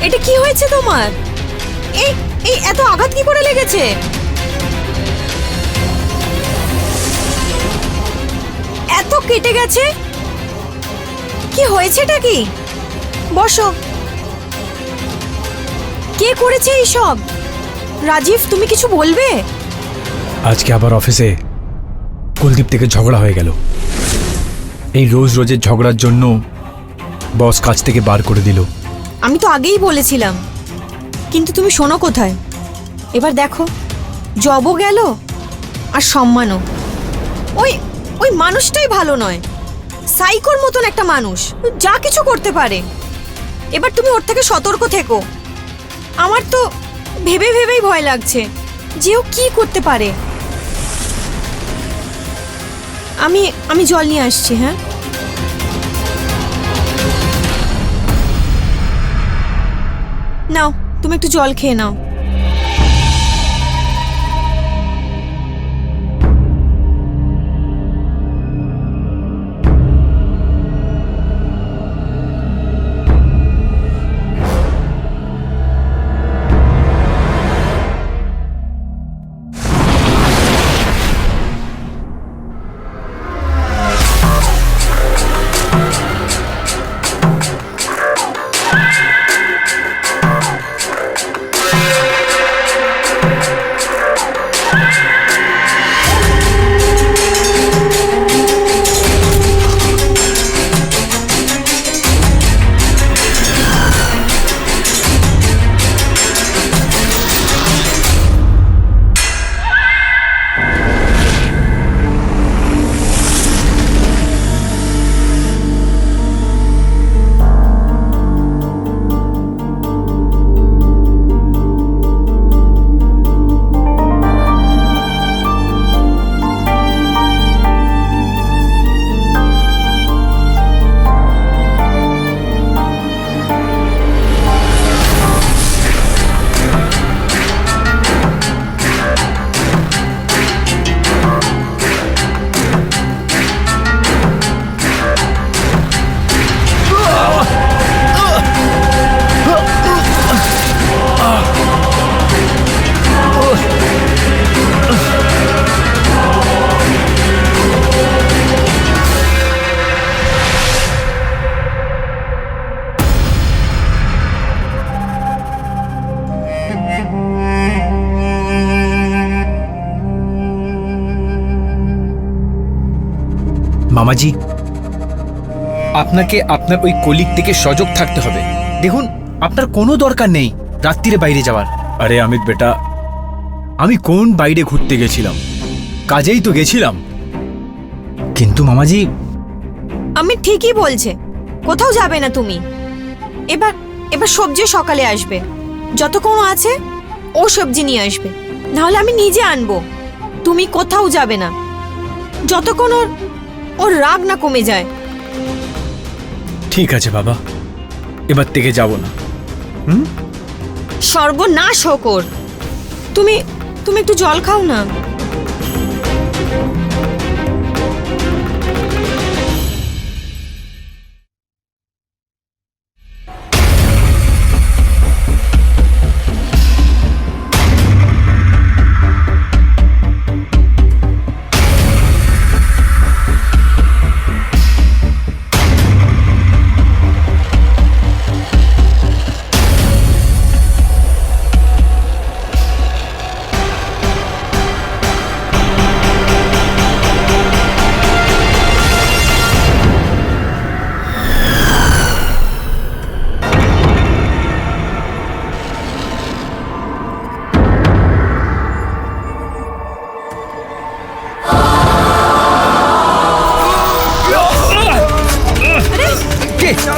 এটা কি হয়েছে তোমার? এই এই এত আঘাত কি করে লেগেছে? এত কেটে গেছে? কি হয়েছেটা কি? বসো। কে করেছে এই সব? রাজীব, তুমি কিছু বলবে? আজকে আবার অফিসে কুলদীপ থেকে ঝগড়া হয়ে গেল। এই রোজ রোজের ঝগড়ার জন্য বস কাজ থেকে বার করে দিল। আমি তো আগেই বলেছিলাম, কিন্তু তুমি শোনো কোথায়? এবার দেখো, জবও গেল আর সম্মানও। ওই ওই মানুষটাই ভালো নয়, সাইকোর মতন একটা মানুষ, যা কিছু করতে পারে। এবার তুমি ওর থেকে সতর্ক থেকো। আমার তো ভেবে ভেবেই ভয় লাগছে যে ও কি করতে পারে। আমি জল নিয়ে আসছি। হ্যাঁ, নাও, তুমি একটু জল খেয়ে নাও। মামাজি, আপনাকে আপনার ওই কলিগ থেকে সজাগ থাকতে হবে। দেখুন, আপনার কোনো দরকার নেই রাত্রিরে বাইরে যাওয়ার। আরে অমিত বেটা, আমি কোন বাইরে ঘুরতে গেছিলাম? কাজেই তো গেছিলাম। কিন্তু মামাজি, আমি ঠিকই বলছে, কোথাও যাবে না তুমি। এবার এবার সবজি সকালে আসবে, যতক্ষণ আছে ও সবজি নিয়ে আসবে, নাহলে আমি নিজে আনবো। তুমি কোথাও যাবে না যতক্ষণ ওর রাগ না কমে যায়। ঠিক আছে বাবা, এবার থেকে যাব না। সর্বনাশ হোক ওর। তুমি তুমি একটু জল খাও না।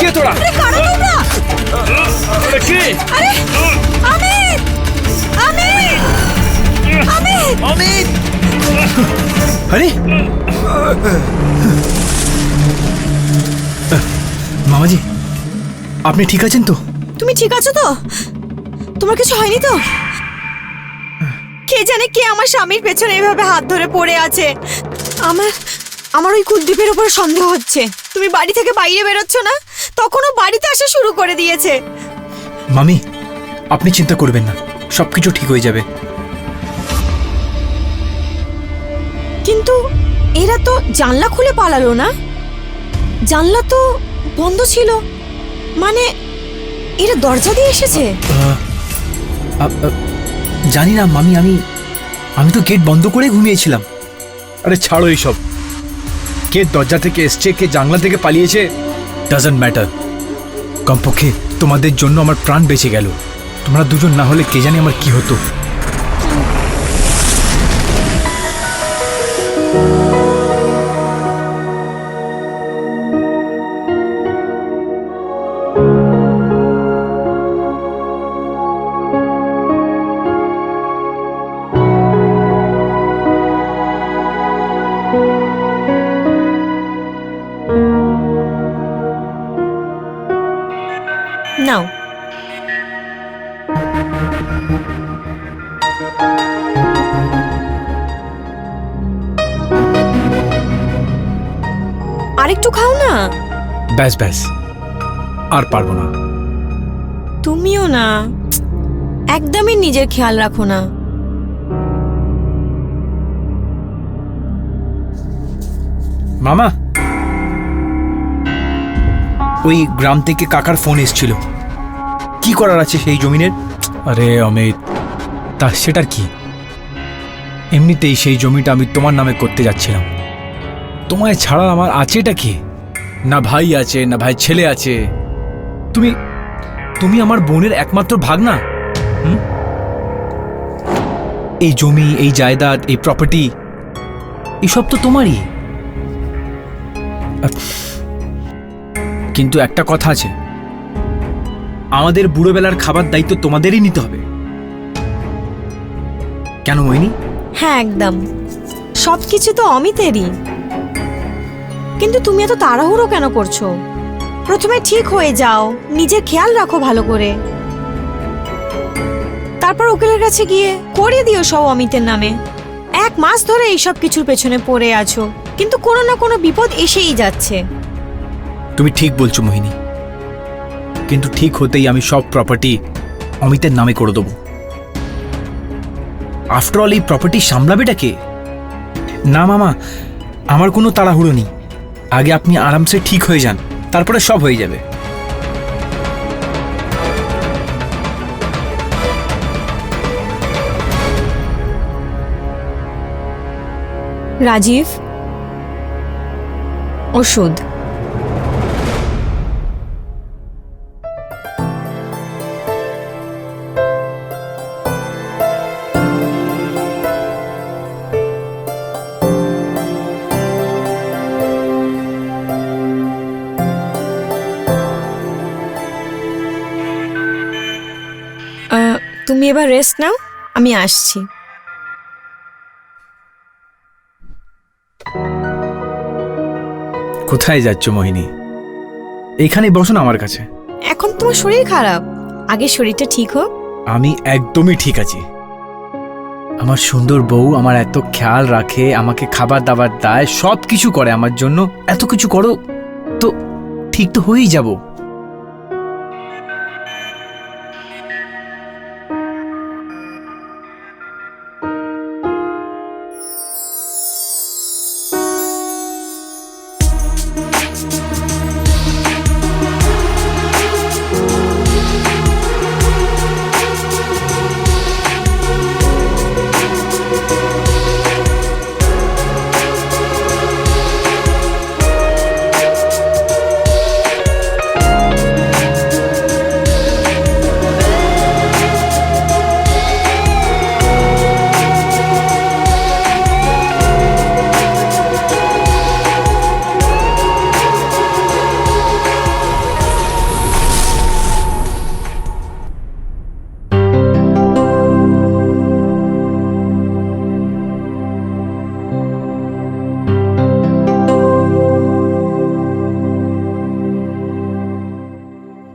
কে তোরা? আরে কারা তোমরা? কে? আরে অমিত! অমিত! অমিত! অমিত! আরে মামাজি, আপনি ঠিক আছেন তো? তুমি ঠিক আছো তো? তোমার কিছু হয়নি তো? কে জানে কে আমার স্বামীর পেছনে এভাবে হাত ধরে পড়ে আছে। আমার আমার ওই কুলদীপের উপর সন্দেহ হচ্ছে। তুমি বাড়ি থেকে বাইরে বেরোচ্ছ না, তখনও বাড়িতে আসা শুরু করে দিয়েছে। মামি, আপনি চিন্তা করবেন না, সবকিছু ঠিক হয়ে যাবে। কিন্তু এরা তো জানলা খুলে পালালো না, জানলা তো বন্ধ ছিল, মানে এরা দরজা দিয়ে এসেছে। জানি না মামি, আমি তো গেট বন্ধ করে ঘুমিয়েছিলাম। আরে ছাড়ো এইসব, কে দরজা থেকে এসছে কে জানলা থেকে পালিয়েছে ডাজন্ট ম্যাটার। কমপক্ষে তোমাদের জন্য আমার প্রাণ বেঁচে গেল, তোমরা দুজন না হলে কে জানি আমার কি হতো। নাও, আরেকটু খাও না। ব্যাস ব্যাস, আর পারবো না। তুমিও না, একদমই নিজের খেয়াল রাখো না। মামা, ওই গ্রাম থেকে কাকার ফোন এসেছিল, কি করার আছে সেই জমিনের? আরে অমিত, তা সেটার কি? এমনিতেই সেই জমিটা আমি তোমার নামে করতে যাচ্ছিলাম। তোমায় ছাড়া আমার আছেটা কি? না ভাই আছে, না ভাই ছেলে আছে। তুমি তুমি আমার বোনের একমাত্র ভাগনা। এই জমি, এই জায়দাদ, এই প্রপার্টি, এসব তো তোমারই। কিন্তু একটা কথা আছে, আমাদের বুড়োবেলার খাবার দায়িত্ব তোমাদেরই নিতে হবে। কেন মোহিনী? হ্যাঁ একদম, সবকিছু তো অমিতেরই। কিন্তু তুমি এত তাড়াহুড়ো কেন করছো? প্রথমে ঠিক হয়ে যাও, নিজের খেয়াল রাখো ভালো করে, তারপর উকিলের কাছে গিয়ে করিয়ে দিও সব অমিতের নামে। 1 মাস ধরে এইসব কিছুর পেছনে পড়ে আছো, কিন্তু কোনো না কোনো বিপদ এসেই যাচ্ছে। তুমি ঠিক বলছো মোহিনী, কিন্তু ঠিক হতেই আমি সব প্রপার্টি অমিতের নামে করে দেবো। আফটার অল এই প্রপার্টি সামলাবেটা কে? না মামা, আমার কোনো তাড়াহুড়ো নেই, আগে আপনি আরামসে ঠিক হয়ে যান, তারপরে সব হয়ে যাবে। রাজীব, ওষুধ। তুমি এবার রেস্ট নাও, আমি আসছি। কোথায় যাচ্ছ মোহিনী? এইখানে বসো না আমার কাছে। এখন তোমার শরীর খারাপ, আগে শরীরটা ঠিক হোক। আমি একদমই ঠিক আছি। আমার সুন্দর বউ আমার এত খেয়াল রাখে, আমাকে খাবার দাবার দেয়, সব কিছু করে আমার জন্য। এত কিছু করো তো ঠিক তো হয়েই যাব।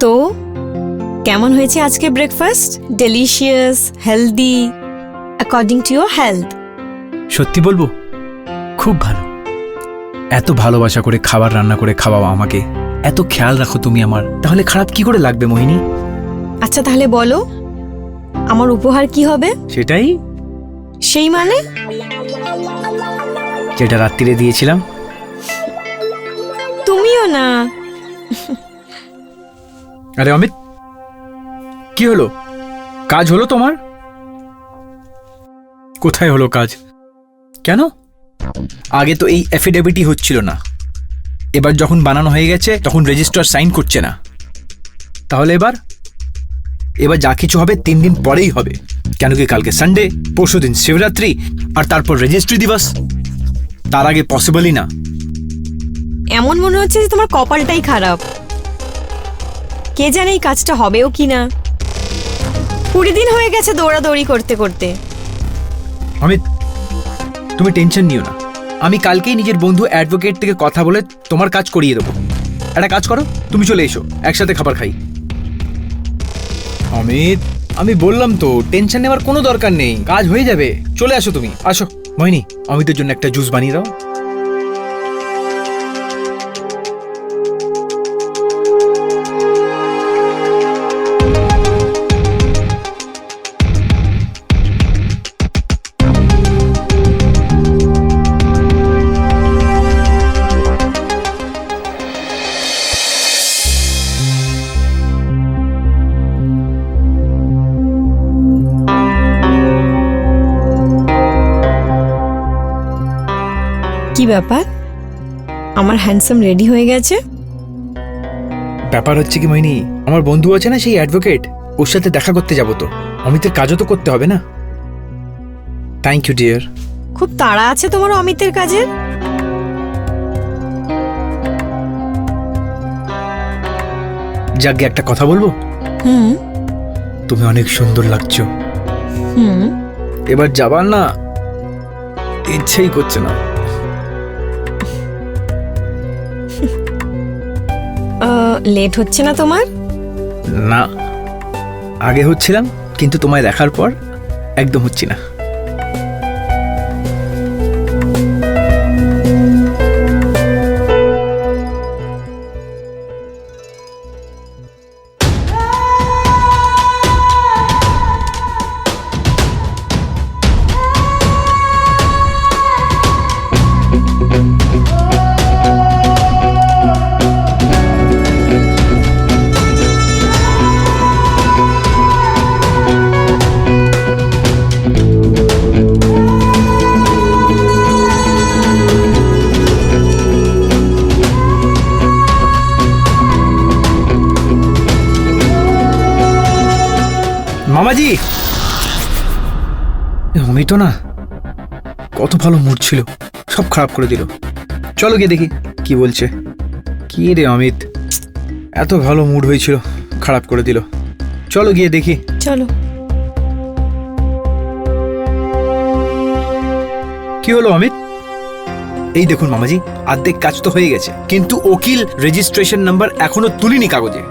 তো কেমন হয়েছে আজকে breakfast? Delicious, healthy, according to your health. সত্যি বলবো, খুব ভালো। এত ভালোবাসা করে খাবার রান্না করে খাওয়াও আমাকে, এত খেয়াল রাখো তুমি আমার, তাহলে খারাপ কি করে লাগবে মোহিনী? আচ্ছা তাহলে বলো, আমার উপহার কি হবে? সেটাই, সেই মানে? যেটা রাত্রিরে দিয়েছিলাম। তুমিও না। আরে অমিত, কি হলো? কাজ হলো তোমার? কোথায় হলো কাজ? কেন? আগে তো এই এফিডেভিটই হচ্ছিল না, এবার যখন বানানো হয়ে গেছে তখন রেজিস্ট্রার সাইন করছে না। তাহলে এবার যা কিছু হবে 3 দিন পরেই হবে, কেন কি কালকে সানডে, পরশুদিন শিবরাত্রি, আর তারপর রেজিস্ট্রি দিবস। তার আগে পসিবলই না। এমন মনে হচ্ছে যে তোমার কপালটাই খারাপ। কে জানে এই কাজটা হবেও কিনা। 20 দিন হয়ে গেছে দৌড়াদৌড়ি করতে করতে। অমিত, তুমি টেনশন নিও না, আমি কালকেই নিজের বন্ধু অ্যাডভোকেট থেকে কথা বলে তোমার কাজ করিয়ে দেবো। একটা কাজ করো, তুমি চলে এসো, একসাথে খাবার খাই। অমিত, আমি বললাম তো টেনশন নেওয়ার কোনো দরকার নেই, কাজ হয়ে যাবে। চলে আসো, তুমি আসো। মোহিনী, অমিতের জন্য একটা জুস বানিয়ে দাও। কি ব্যাপার, আমার হ্যান্ডসাম রেডি হয়ে গেছে? ব্যাপার হচ্ছে কি মোহিনী, আমার বন্ধু আছে না সেই অ্যাডভোকেট, ওর সাথে দেখা করতে যাবো তো। অমিতের কাজও তো করতে হবে না। Thank you dear. খুব তাড়া আছে তোমার অমিতের কাজের। যাকে একটা কথা বলবো? হুম তুমি অনেক সুন্দর লাগছো। হুম। এবার যাবার না ইচ্ছেই করছে না। লেট হচ্ছে না তোমার? না, আগে হচ্ছিলাম, কিন্তু তোমায় দেখার পর একদম হচ্ছি না। মামাজি, অমিত না কত ভালো মুড ছিল, সব খারাপ করে দিল। চলো গিয়ে দেখি কি বলছে। কি রে অমিত, এত ভালো মুড হয়েছিল, খারাপ করে দিল। চলো গিয়ে দেখি। চলো। কি হলো অমিত? এই দেখুন মামাজি, অর্ধেক কাজ তো হয়ে গেছে, কিন্তু উকিল রেজিস্ট্রেশন নাম্বার এখনো তুলিনি কাগজে।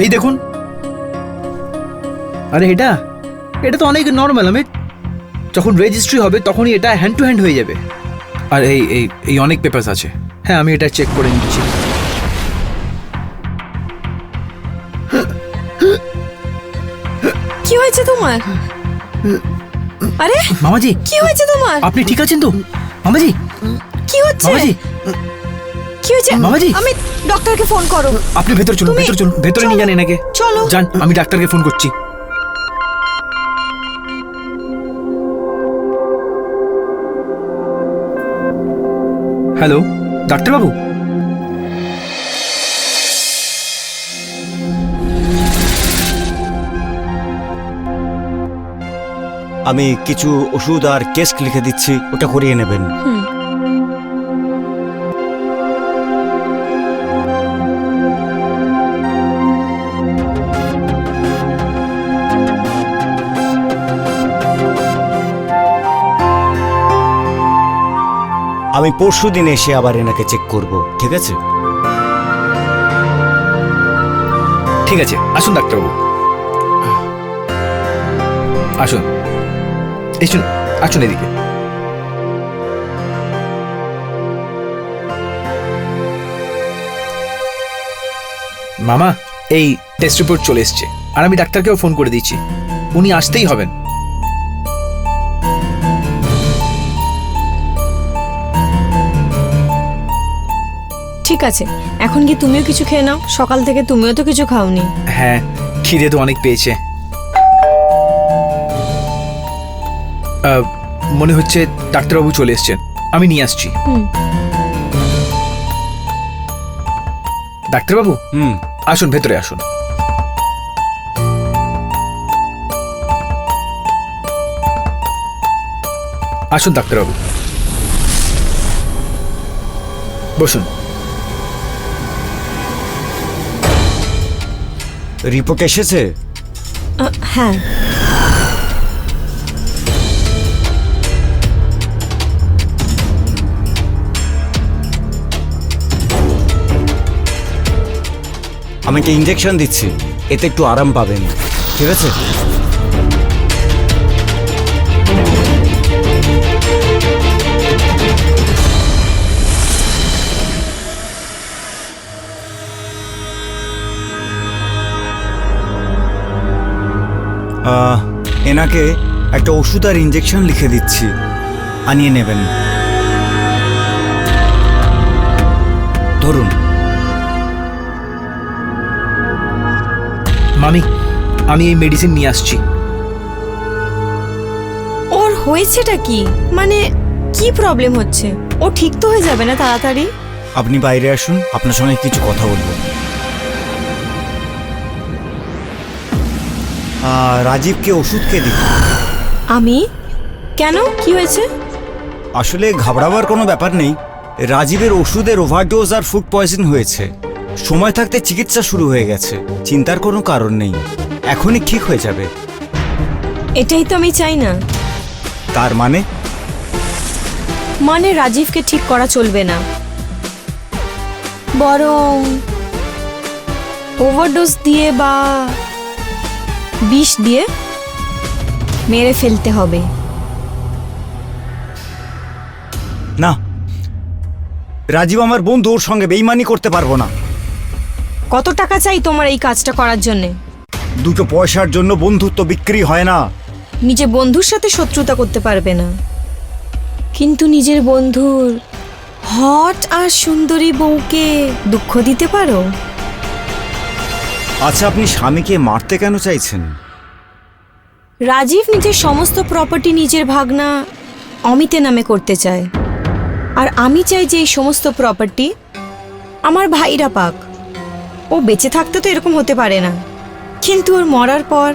এই দেখুন। আরে এটা তো অনেক নর্মাল অমিত, যখন রেজিস্ট্রি হবে তখনই এটা হ্যান্ড টু হ্যান্ড হয়ে যাবে। আর এই অনেক পেপারস আছে। হ্যাঁ, আমি এটা চেক করে নিচ্ছি। কি হয়েছে তোমার? আরে মামাজি, কি হয়েছে তোমার? আপনি ঠিক আছেন তো? মামাজি, কি হচ্ছে? মামাজি, কি হয়েছে? মামাজি, আমি ডক্টরকে ফোন করো। আপনি ভেতর চলুন, তুমি- ভেতর চলুন, ভেতরে নিয়ে যান এনাকে। চলো। যান, আমি ডাক্তারকে ফোন করছি। হ্যালো, ডাক্তারবাবু। আমি কিছু ওষুধ আর কেস লিখে দিচ্ছি, ওটা করিয়ে নেবেন। হুম। আমি পরশুদিন এসে আবার এনাকে চেক করব, ঠিক আছে? ঠিক আছে, আসুন ডাক্তারবাবু, আসুন। আসুন, আসুন এদিকে। মামা, এই টেস্ট রিপোর্ট চলে এসছে, আর আমি ডাক্তারকেও ফোন করে দিচ্ছি, উনি আসতেই হবেন। ঠিক আছে, এখন কি তুমিও কিছু খেয়ে নাও? সকাল থেকে তুমিও তো কিছু খাওনি। হ্যাঁ, খিদে তো অনেক পেয়েছে। মনে হচ্ছে ডাক্তারবাবু চলে এসছেন, আমি নিয়ে আসছি। ডাক্তারবাবু আসুন, ভেতরে আসুন। আসুন ডাক্তারবাবু, বসুন। রিপোর্ট এসেছে? হ্যাঁ, আমি একটা ইঞ্জেকশন দিচ্ছি, এতে একটু আরাম পাবেন, ঠিক আছে? এনাকে একটা ওষুধ আর ইঞ্জেকশন লিখে দিচ্ছি, আনিয়ে নেবেন। ধরুন। মামি, আমি এই মেডিসিন নিয়ে আসছি। ওর হয়েছেটা কি? মানে কি প্রবলেম হচ্ছে? ও ঠিক তো হয়ে যাবে না তাড়াতাড়ি? আপনি বাইরে আসুন, আপনার সঙ্গে কিছু কথা বলবো। রাজীবকে ওষুধ কে দিল? আমি? কেন, কি হয়েছে? আসলে ঘাবড়াবার কোনো ব্যাপার নেই। রাজীবের ওষুধের ওভারডোজ আর ফুড পয়জন হয়েছে। সময় থাকতে চিকিৎসা শুরু হয়ে গেছে, চিন্তার কোনো কারণ নেই, এখনই ঠিক হয়ে যাবে। এটাই তো আমি চাই না। তার মানে? মানে রাজীবকে ঠিক করা চলবে না, বরং ওভারডোজ দিয়ে বা বিষ দিয়ে মেরে ফেলতে হবে। না, রাজীব আমার বন্ধু, ওর সঙ্গে বেইমানি করতে পারবো না। কত টাকা চাই তোমার এই কাজটা করার জন্যে? দুটো পয়সার জন্য বন্ধুত্ব বিক্রি হয় না। নিজে বন্ধুর সাথে শত্রুতা করতে পারবে না, কিন্তু নিজের বন্ধুর হট আর সুন্দরী বউকে দুঃখ দিতে পারো। আচ্ছা, আপনি স্বামীকে মারতে কেন চাইছেন? রাজীব নিজের সমস্ত প্রপার্টি নিজের ভাগনা অমিতের নামে করতে চায়, আর আমি চাই যে এই সমস্ত প্রপার্টি আমার ভাইরা পাক। ও বেঁচে থাকতে তো এরকম হতে পারে না, কিন্তু ওর মরার পর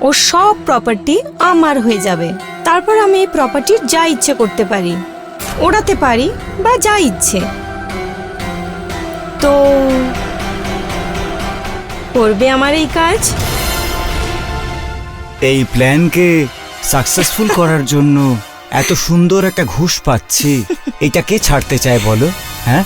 ওর সব প্রপার্টি আমার হয়ে যাবে। তারপর আমি এই প্রপার্টির যা ইচ্ছে করতে পারি, ওড়াতে পারি বা যা ইচ্ছে। তো করবে আমার এই কাজ? এই প্ল্যানকে সাকসেসফুল করার জন্য এত সুন্দর একটা ঘুষ পাচ্ছি, এটা কে ছাড়তে চায় বলো? হ্যাঁ,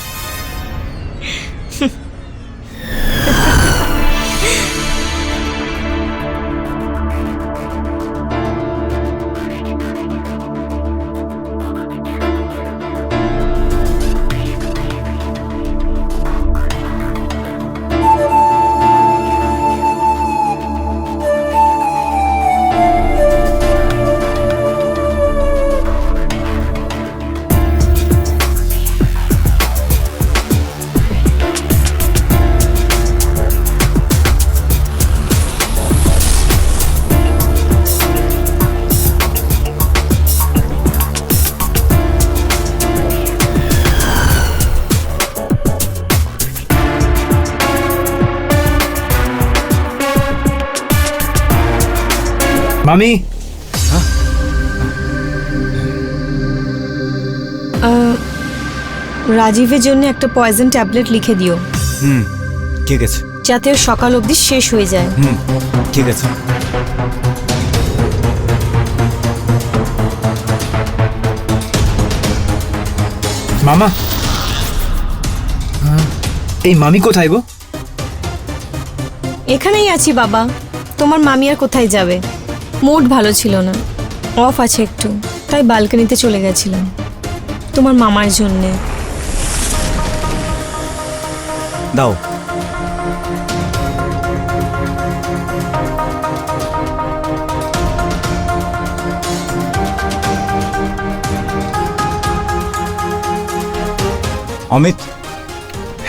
মামি, রাজীবের জন্য একটা পয়জন ট্যাবলেট লিখে দিও, ঠিক আছে। যাতে ওর সকাল অবধি শেষ হয়ে যায়। ঠিক আছে। মামা, এই মামি কোথায় গো? এখানেই আছি বাবা, তোমার মামি আর কোথায় যাবে? মুড ভালো ছিল না, অফ আছে একটু, তাই বালকনিতে চলে গেছিলাম তোমার মামার জন্যে। দাও। অমিত,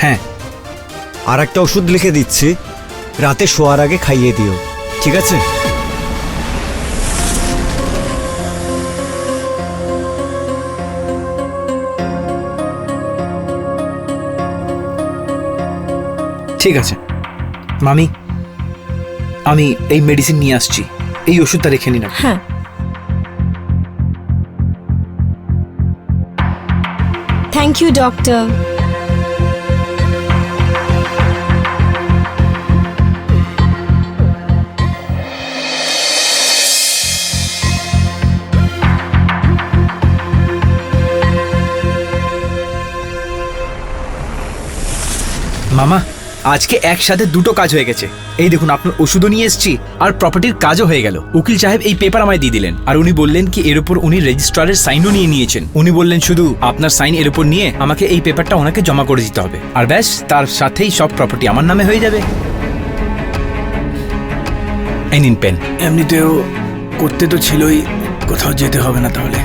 হ্যাঁ, আর একটা ওষুধ লিখে দিচ্ছি, রাতে শোয়ার আগে খাইয়ে দিও, ঠিক আছে? ঠিক আছে মামি, আমি এই মেডিসিন নিয়ে আসছি, এই ওষুধটা রেখে নিন আপনি। হ্যাঁ, থ্যাংক ইউ ডক্টর। মামা, আজকে একসাথে দুটো কাজ হয়ে গেছে। এই দেখুন, আপনার ওষুধও নিয়ে এসেছি আর প্রপার্টির কাজও হয়ে গেল। উকিল সাহেব এই পেপার আমায় দিয়ে দিলেন, আর উনি বললেন কি এর উপর উনি রেজিস্ট্রারের সাইনও নিয়ে নিয়েছেন। উনি বললেন শুধু আপনার সাইন এর উপর নিয়ে আমাকে এই পেপারটা ওনাকে জমা করে দিতে হবে, আর ব্যাস তার সাথেই সব প্রপার্টি আমার নামে হয়ে যাবে। এই নিন পেন। এমনিতেও করতে তো ছিলই, কোথাও যেতে হবে না তাহলে।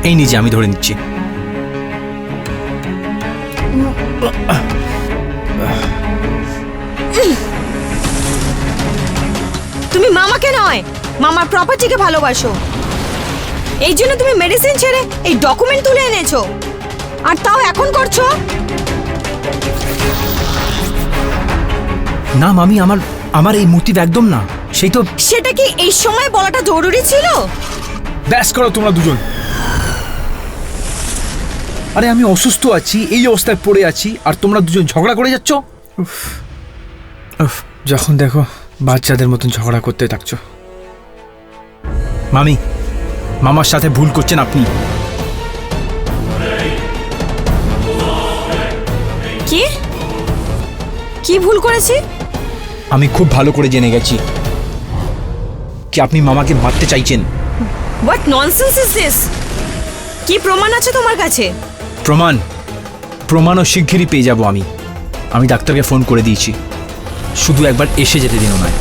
এই নিজে আমি ধরে নিচ্ছি। তুমি মামাকে নয়, মামার প্রপার্টিকে ভালোবাসো। এই জন্য তুমি মেডিসিন ছেড়ে এই ডকুমেন্ট তুলে এনেছো, আর তাও এখন করছো। না মামি, আমার এই মোটিভ একদম না। সেই তো। সেটা কি এই সময় বলাটা জরুরি ছিল? ব্যাস করো তোমরা দুজন। আরে আমি অসুস্থ আছি, এই অবস্থায় পড়ে আছি, আর তোমরা দুজন ঝগড়া করে যাচ্ছ। যখন দেখো বাচ্চাদের মতন ঝগড়া করতে থাকছো। মামি, মামার সাথে ভুল করছেন আপনি। কি কি ভুল করেছি? আমি খুব ভালো করে জেনে গেছি কি আপনি মামাকে মারতে চাইছেন। What nonsense is this? কি প্রমাণ আছে তোমার কাছে? প্রমাণও শিগগিরই পেয়ে যাব আমি। আমি ডাক্তারকে ফোন করে দিয়েছি, শুধু একবার এসে যেতে দিন ওনায়।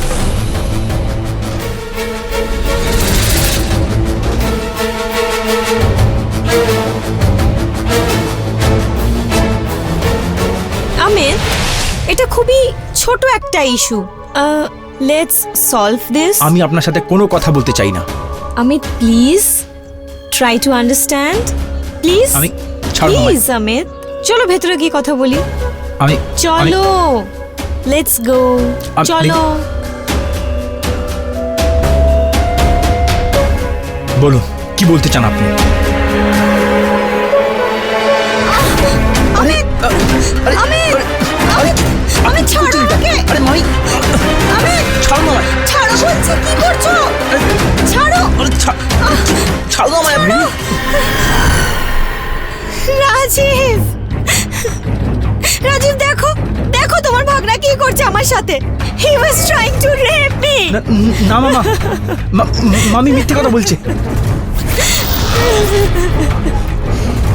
আমির, এটা খুবই ছোট একটা ইস্যু। Let's solve this. আমি আপনার সাথে কোনো কথা বলতে চাই না। Aamir, please try to understand, please. আমি ছাড়ুন আমায়। প্লিজ আমির, চলো ভেতরে গিয়ে কথা বলি। আমি চলো, লেটস গো, চলো। বলুন, কি বলতে চান আপনি? আমির, আমির, আমির, আমির, ছাড়ো আমাকে। আরে মামি, আমির, ছাড়ুন আমায়। ছাড়ো বলছি, কি করছো? ছাড়ো, ছাড়ুন আমায় আপনি। রাজীব, রাজীব, দেখো দেখো তোমার ভাগনা কি করছে আমার সাথে। He was trying to rape me. না মামা, মামি মিথ্যে কথা বলছে।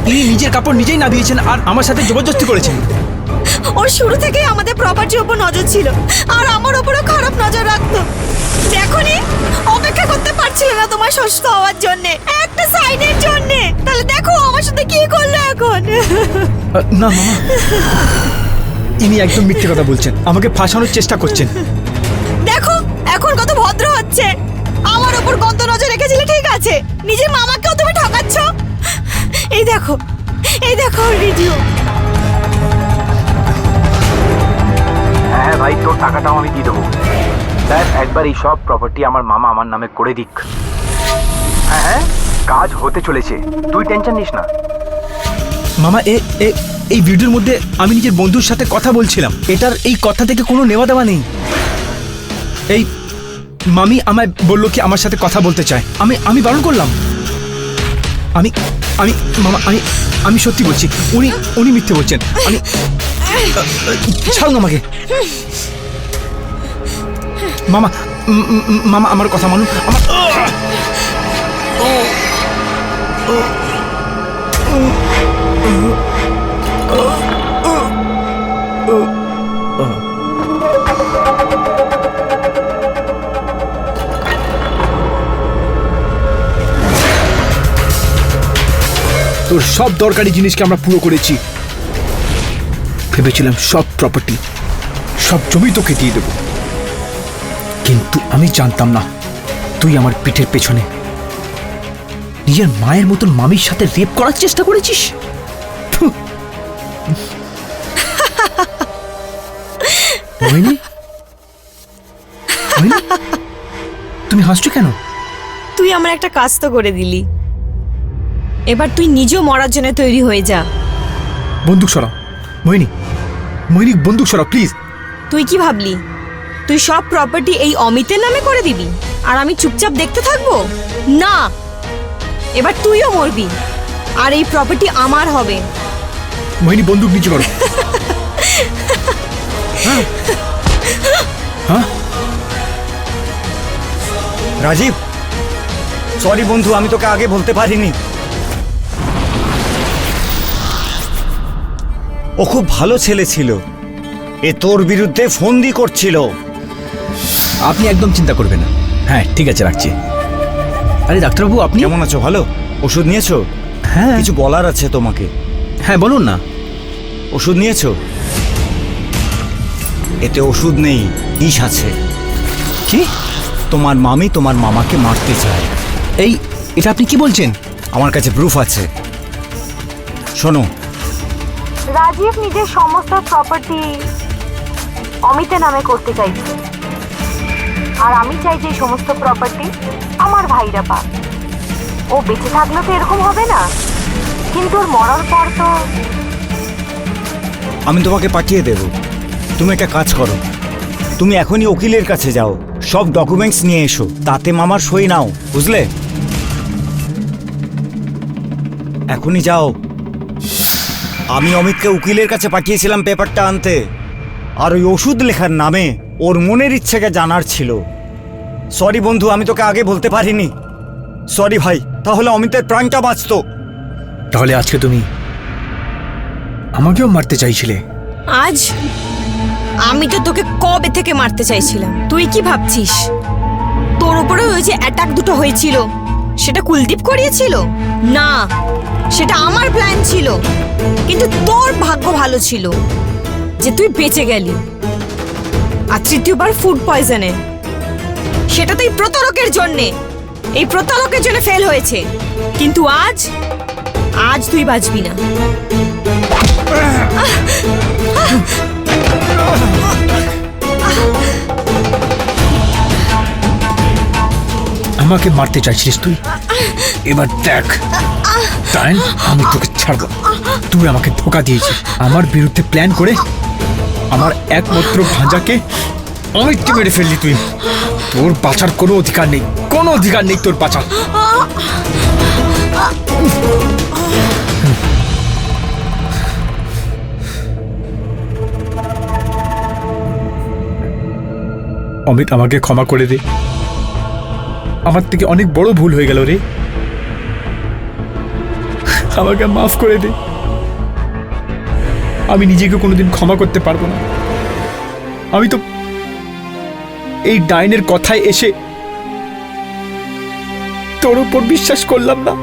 ইনি নিজের কাপড় নিজেই নাবিয়েছেন আর আমার সাথে জবরদস্তি করেছেন। ওর শুরু থেকেই আমাদের প্রপার্টির উপর নজর ছিল, আর আমার উপরও খারাপ নজর রাখতো। দেখোনি, অপেক্ষা করতে পারছিল না তোমার সুস্থ হওয়ার জন্য, একটা সাইডের জন্য। তাহলে দেখো আমার সাথে কি করলো এখন। না মামা, ইনি একদম মিথ্যে কথা বলছেন, আমাকে ফাঁসানোর চেষ্টা করছেন। দেখো এখন কত ভদ্র হচ্ছে। আমার উপর গন্ত নজর রেখেছিলে ঠিক আছে, নিজের মামাকেও তুমি ঠকাচ্ছ। এই দেখো, এই দেখো ভিডিও। হ্যাঁ ভাই, তোর টাকাটাও আমি দিয়ে দেবো। ব্যাস একবার এই সব প্রপার্টি আমার মামা আমার নামে করে দিক। হ্যাঁ হ্যাঁ, কাজ হতে চলেছে, তুই টেনশন নিস না। মামা, এই ভিডিওর মধ্যে আমি নিজের বন্ধুর সাথে কথা বলছিলাম। এটার এই কথা থেকে কোনো নেওয়া দেওয়া নেই। এই মামি আমায় বললো কি আমার সাথে কথা বলতে চায়, আমি বারণ করলাম। মামা, আমি সত্যি বলছি, উনি মিথ্যে বলছেন। ছাড়ুন আমাকে। মামা, মামা আমার কথা মানুন। তোর সব দরকারি জিনিসকে আমরা পুরো করেছি, ভেবেছিলাম সব প্রপার্টি, সব জমি তোকে দিয়ে দেব, কিন্তু আমি জানতাম না তুই আমার পিঠের পেছনে নিজের মায়ের মতন মামির সাথে রেপ করার চেষ্টা করেছিস। থু। মোহিনী, মোহিনী, তুমি হাসছো কেন? তুই আমার একটা কাজ তো করে দিলি, এবার তুই নিজেও মরার জন্য তৈরি হয়ে যা। বন্দুক সরাও মোহিনী, মোহিনী বন্দুক সরাও প্লিজ। তুই কি ভাবলি তুই সব প্রপার্টি এই অমিতের নামে করে দিবি আর আমি চুপচাপ দেখতে থাকবো? না, এবার তুইও মরবি আর এই প্রপার্টি আমার হবে। মোহিনী বন্দুক নিচে করো। হ্যাঁ? হ্যাঁ? রাজীব, সরি বন্ধু, আমি তোকে আগে বলতে পারিনি। ও খুব ভালো ছেলে ছিল, এ তোর বিরুদ্ধে ফন্দি করছিল। আপনি একদম চিন্তা করবেন না। হ্যাঁ ঠিক আছে, রাখছি। আরে ডাক্তারবাবু, আপনি কেমন আছো? ভালো? ওষুধ নিয়েছো? হ্যাঁ কিছু বলার আছে তোমাকে। হ্যাঁ বলুন না। ওষুধ নিয়েছো? এতে ওষুধ নেই, বিষ আছে। কি? তোমার মামি তোমার মামাকে মারতে চায়। এটা আপনি কি বলছেন? আমার কাছে প্রুফ আছে, শোনো। রাজীব নিজের সমস্ত প্রপার্টি অমিতের নামে করতে চাইছে, আর আমি চাই যে এই সমস্ত প্রপার্টি আমার ভাইরা পাক। ও বেঁচে থাকলে তো এরকম হবে না, কিন্তু ওর মরার পর তো। আমি তোমাকে পাঠিয়ে দেব, তুমি একটা কাজ করো, তুমি এখনই উকিলের কাছে যাও, সব ডকুমেন্টস নিয়ে এসো, তাতে মামার সই নাও, বুঝলে? এখনই যাও। আমি অমিতকে উকিলের কাছে পাঠিয়েছিলাম পেপারটা আনতে, আর ওই ওষুধ লেখার নামে ওর মনের ইচ্ছেকে জানার ছিল। সরি বন্ধু, আমি তোকে আগে বলতে পারিনি। সরি ভাই, তাহলে অমিতের প্রাণটা বাঁচতো। তাহলে আজকে তুমি আমাকেও মারতে চাইছিলে? আজ আমি তো তোকে কবে থেকে মারতে চাইছিলাম। তুই কি ভাবছিস তোর উপরে ওই যে অ্যাটাক দুটো হয়েছিল সেটা কুলদীপ করিয়েছিল? না, সেটা আমার প্ল্যান ছিল, কিন্তু তোর ভাগ্য ভালো ছিল যে তুই বেঁচে গেলি। আর তৃতীয়বার ফুড পয়জনে, সেটা তো এই প্রতারকের জন্যে, এই প্রতারকের জন্য ফেল হয়েছে। কিন্তু আজ তুই বাঁচবি না। আমাকে মারতে চাইছিস তুই? এবার দেখ, তাই আমি তোকে ছাড়বো। তুই আমাকে ধোকা দিয়েছিস, আমার বিরুদ্ধে প্ল্যান করে আমার একমাত্র ভাঁজাকে অমিতকে মেরে ফেললি তুই। তোর বাঁচার কোনো অধিকার নেই, কোনো অধিকার নেই তোর বাঁচার। অমিত, আমাকে ক্ষমা করে দে, আমার থেকে অনেক বড় ভুল হয়ে গেল রে, আমাকে মাফ করে দে। আমি নিজেকে কোনোদিন ক্ষমা করতে পারবো না। আমি তো এই ডাইনের কথায় এসে তোর উপর বিশ্বাস করলাম না।